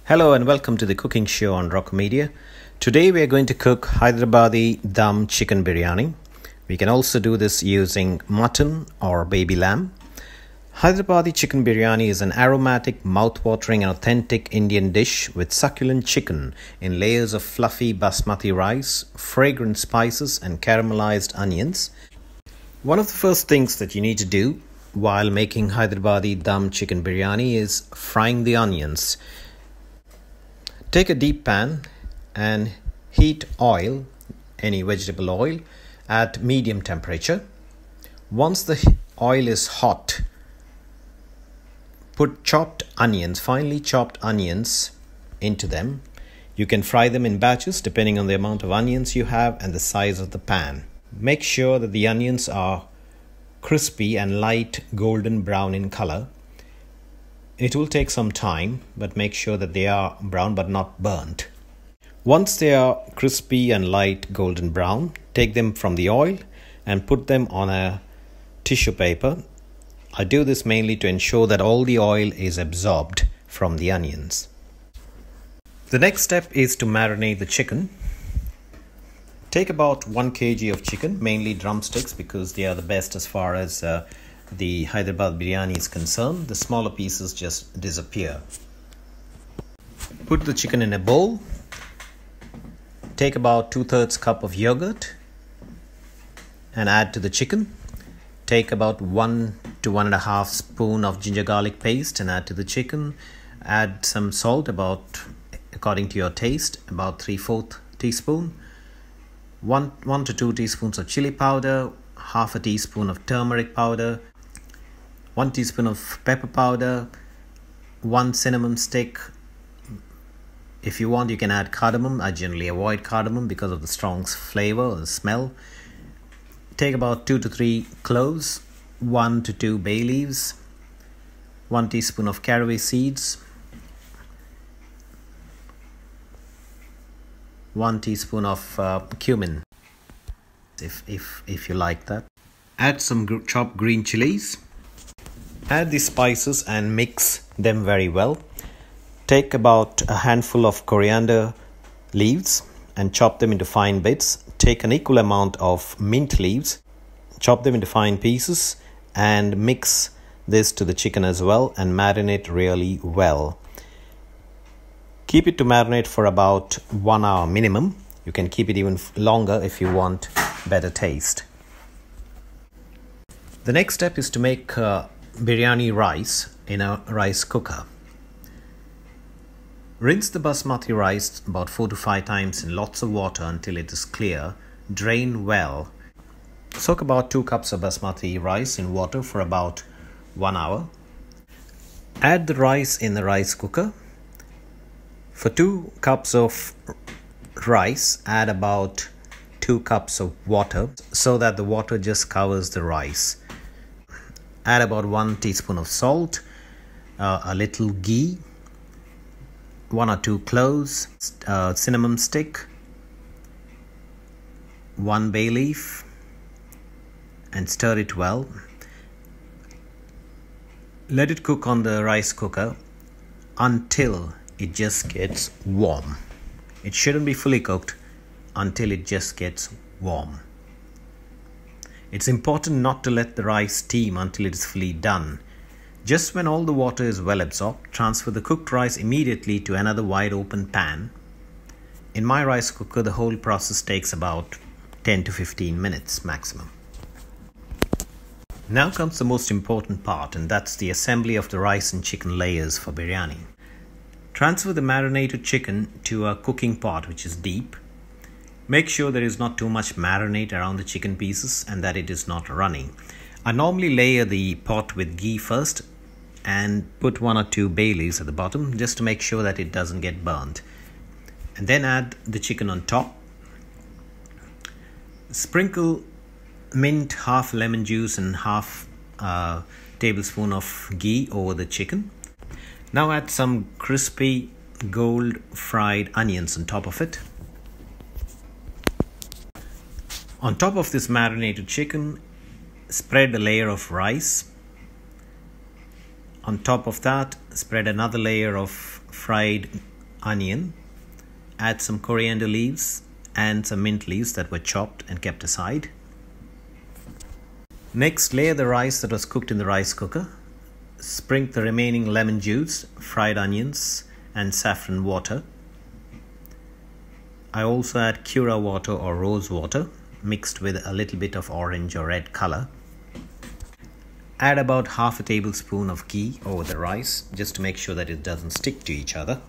Hello and welcome to the cooking show on ROCOMEDIA. Today we are going to cook Hyderabadi Dum Chicken Biryani. We can also do this using mutton or baby lamb. Hyderabadi Chicken Biryani is an aromatic, mouth-watering and authentic Indian dish with succulent chicken in layers of fluffy basmati rice, fragrant spices and caramelized onions. One of the first things that you need to do while making Hyderabadi Dum Chicken Biryani is frying the onions. Take a deep pan and heat oil, any vegetable oil, at medium temperature. Once the oil is hot, put finely chopped onions into them. You can fry them in batches depending on the amount of onions you have and the size of the pan. Make sure that the onions are crispy and light golden brown in color. It will take some time, but make sure that they are brown but not burnt. Once they are crispy and light golden brown, take them from the oil and put them on a tissue paper. I do this mainly to ensure that all the oil is absorbed from the onions. The next step is to marinate the chicken. Take about 1 kg of chicken, mainly drumsticks because they are the best as far as the Hyderabad biryani is concerned. The smaller pieces just disappear. Put the chicken in a bowl. Take about 2/3 cup of yogurt and add to the chicken. Take about 1 to 1.5 spoon of ginger garlic paste and add to the chicken. Add some salt according to your taste, about 3/4 teaspoon. 1 to 2 teaspoons of chili powder, half a teaspoon of turmeric powder, 1 teaspoon of pepper powder, 1 cinnamon stick. If you want, you can add cardamom. I generally avoid cardamom because of the strong flavor or the smell. Take about 2 to 3 cloves, 1 to 2 bay leaves, 1 teaspoon of caraway seeds, 1 teaspoon of cumin, if you like that. Add some chopped green chilies. Add the spices and mix them very well. Take about a handful of coriander leaves and chop them into fine bits. Take an equal amount of mint leaves, chop them into fine pieces and mix this to the chicken as well and marinate really well. Keep it to marinate for about 1 hour minimum. You can keep it even longer if you want better taste. The next step is to make biryani rice in a rice cooker. Rinse the basmati rice about 4 to 5 times in lots of water until it is clear. Drain well. Soak about 2 cups of basmati rice in water for about 1 hour. Add the rice in the rice cooker. For 2 cups of rice, add about 2 cups of water so that the water just covers the rice. Add about 1 teaspoon of salt, a little ghee, 1 or 2 cloves, cinnamon stick, 1 bay leaf, and stir it well. Let it cook on the rice cooker until it just gets warm. It shouldn't be fully cooked until it just gets warm. It's important not to let the rice steam until it is fully done. Just when all the water is well absorbed, transfer the cooked rice immediately to another wide open pan. In my rice cooker, the whole process takes about 10 to 15 minutes maximum. Now comes the most important part, and that's the assembly of the rice and chicken layers for biryani. Transfer the marinated chicken to a cooking pot which is deep. Make sure there is not too much marinade around the chicken pieces and that it is not running. I normally layer the pot with ghee first and put 1 or 2 bay leaves at the bottom just to make sure that it doesn't get burnt. And then add the chicken on top. Sprinkle mint, half lemon juice and half tablespoon of ghee over the chicken. Now add some crispy gold fried onions on top of it. On top of this marinated chicken, spread a layer of rice. On top of that, spread another layer of fried onion, add some coriander leaves and some mint leaves that were chopped and kept aside. Next, layer the rice that was cooked in the rice cooker. Sprinkle the remaining lemon juice, fried onions and saffron water. I also add cura water or rose water mixed with a little bit of orange or red color. Add about half a tablespoon of ghee over the rice just to make sure that it doesn't stick to each other.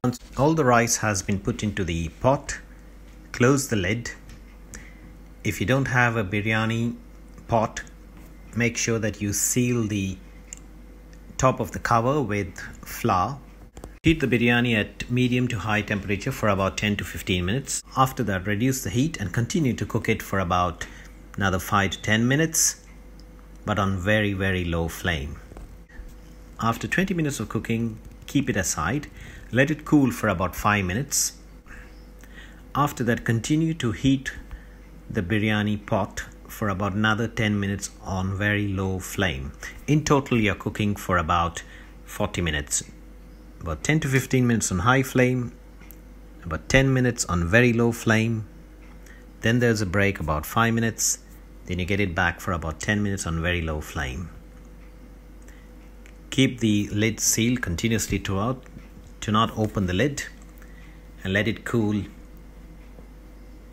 Once all the rice has been put into the pot, close the lid. If you don't have a biryani pot, make sure that you seal the top of the cover with flour. Heat the biryani at medium to high temperature for about 10 to 15 minutes. After that, reduce the heat and continue to cook it for about another 5 to 10 minutes, but on very, very low flame. After 20 minutes of cooking, keep it aside. Let it cool for about 5 minutes. After that, continue to heat the biryani pot for about another 10 minutes on very low flame. In total, you're cooking for about 40 minutes. About 10 to 15 minutes on high flame, about 10 minutes on very low flame. Then there's a break about 5 minutes. Then you get it back for about 10 minutes on very low flame. Keep the lid sealed continuously throughout. Do not open the lid and let it cool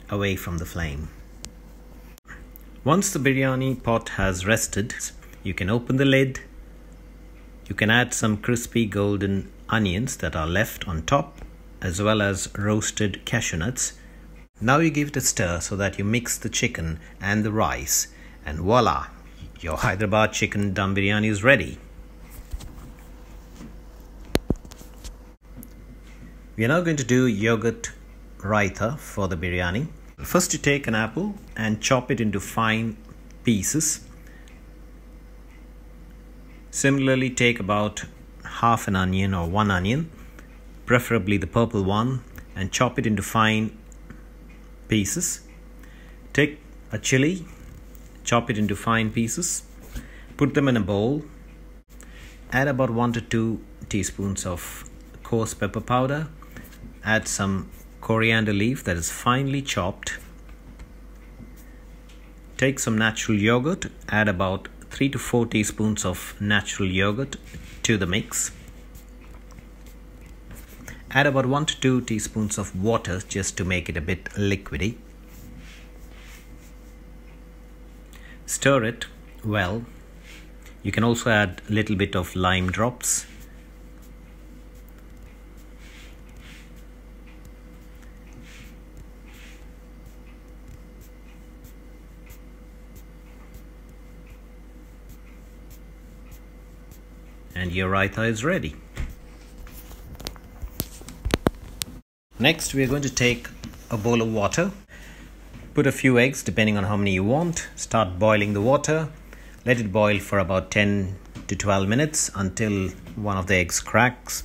away from the flame. Once the biryani pot has rested, you can open the lid. You can add some crispy golden onions that are left on top, as well as roasted cashew nuts. Now you give it a stir so that you mix the chicken and the rice, and voila, your Hyderabad chicken dum biryani is ready. We are now going to do yogurt raitha for the biryani. First, you take an apple and chop it into fine pieces. Similarly, take about half an onion or one onion, preferably the purple one, and chop it into fine pieces. Take a chili, chop it into fine pieces, put them in a bowl. Add about 1 to 2 teaspoons of coarse pepper powder. Add some coriander leaf that is finely chopped. Take some natural yogurt, add about 3 to 4 teaspoons of natural yogurt to the mix. Add about 1 to 2 teaspoons of water just to make it a bit liquidy. Stir it well. You can also add a little bit of lime drops. And your raitha is ready. Next, we are going to take a bowl of water. Put a few eggs depending on how many you want. Start boiling the water. Let it boil for about 10 to 12 minutes until one of the eggs cracks.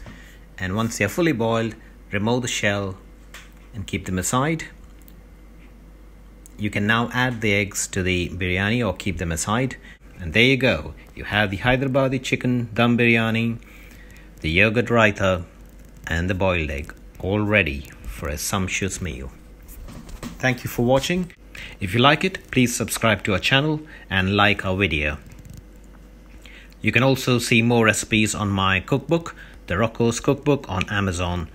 And once they are fully boiled, remove the shell and keep them aside. You can now add the eggs to the biryani or keep them aside. And there you go. You have the Hyderabadi chicken dum biryani, the yogurt raitha, and the boiled egg, all ready for a sumptuous meal. Thank you for watching. If you like it, please subscribe to our channel and like our video. You can also see more recipes on my cookbook, the Rocco's Cookbook, on Amazon